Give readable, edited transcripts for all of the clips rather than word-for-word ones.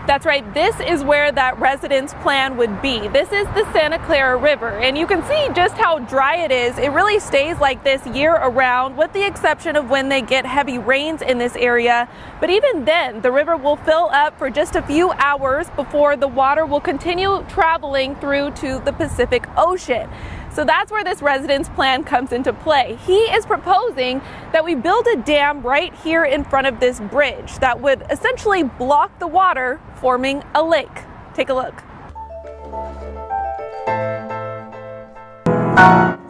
That's right. This is where that residence plan would be. This is the Santa Clara River, and you can see just how dry it is. It really stays like this year around, with the exception of when they get heavy rains in this area. But even then, the river will fill up for just a few hours before the water will continue traveling through to the Pacific Ocean. So that's where this residence plan comes into play. He is proposing that we build a dam right here in front of this bridge that would essentially block the water, forming a lake. Take a look.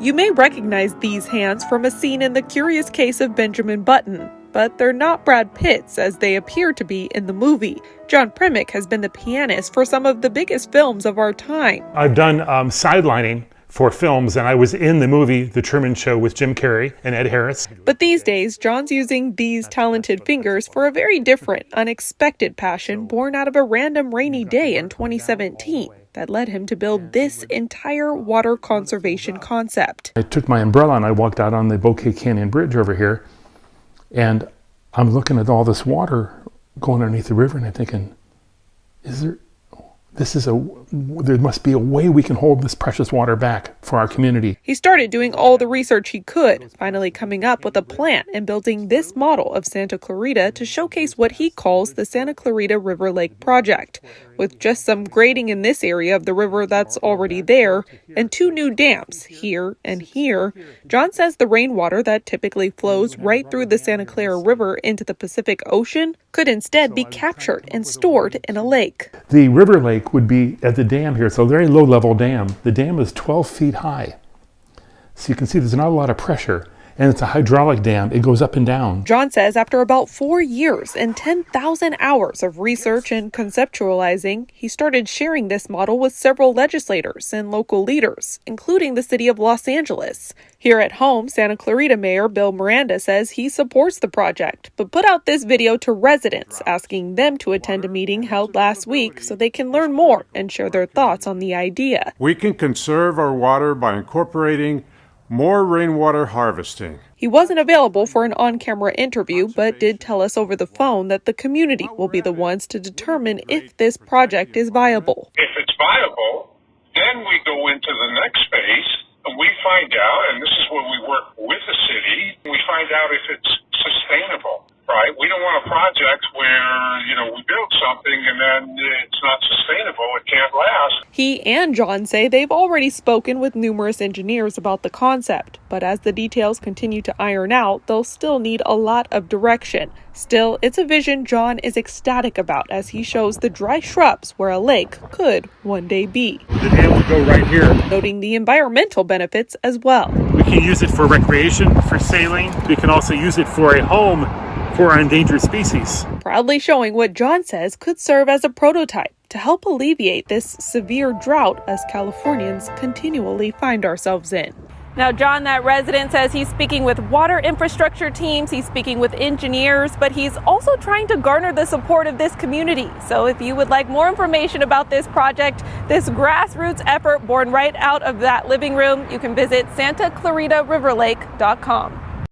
You may recognize these hands from a scene in The Curious Case of Benjamin Button, but they're not Brad Pitt's as they appear to be in the movie. John Primick has been the pianist for some of the biggest films of our time. I've done sidelining for films, and I was in the movie The Truman Show with Jim Carrey and Ed Harris. But these days, John's using these talented fingers for a very different, unexpected passion born out of a random rainy day in 2017 that led him to build this entire water conservation concept. I took my umbrella and I walked out on the Bouquet Canyon Bridge over here, and I'm looking at all this water going underneath the river, and I'm thinking, there must be a way we can hold this precious water back for our community. He started doing all the research he could, finally coming up with a plan and building this model of Santa Clarita to showcase what he calls the Santa Clarita River Lake project. With just some grading in this area of the river that's already there, and 2 new dams here and here, John says the rainwater that typically flows right through the Santa Clara River into the Pacific Ocean could instead be captured and stored in a lake. The river lake would be at the dam here. It's a very low-level dam. The dam is 12 feet high. So you can see there's not a lot of pressure. And it's a hydraulic dam. It goes up and down. John says after about 4 years and 10,000 hours of research and conceptualizing, he started sharing this model with several legislators and local leaders, including the city of Los Angeles. Here at home, Santa Clarita Mayor Bill Miranda says he supports the project, but put out this video to residents asking them to attend a meeting held last week so they can learn more and share their thoughts on the idea. We can conserve our water by incorporating more rainwater harvesting. He wasn't available for an on-camera interview, but did tell us over the phone that the community will be the ones to determine if this project is viable. If it's viable, then we go into the next phase and we find out, and this is where we work with the city, we find out if it's sustainable, right? We don't want a project where, we build something and then it's not sustainable, it can't last. He and John say they've already spoken with numerous engineers about the concept, but as the details continue to iron out, they'll still need a lot of direction. Still, it's a vision John is ecstatic about as he shows the dry shrubs where a lake could one day be. The dam would go right here. Noting the environmental benefits as well. We can use it for recreation, for sailing. We can also use it for a home for our endangered species. Proudly showing what John says could serve as a prototype to help alleviate this severe drought as Californians continually find ourselves in. Now, John, that resident, says he's speaking with water infrastructure teams, he's speaking with engineers, but he's also trying to garner the support of this community. So if you would like more information about this project, this grassroots effort born right out of that living room, you can visit SantaClaritaRiverLake.com.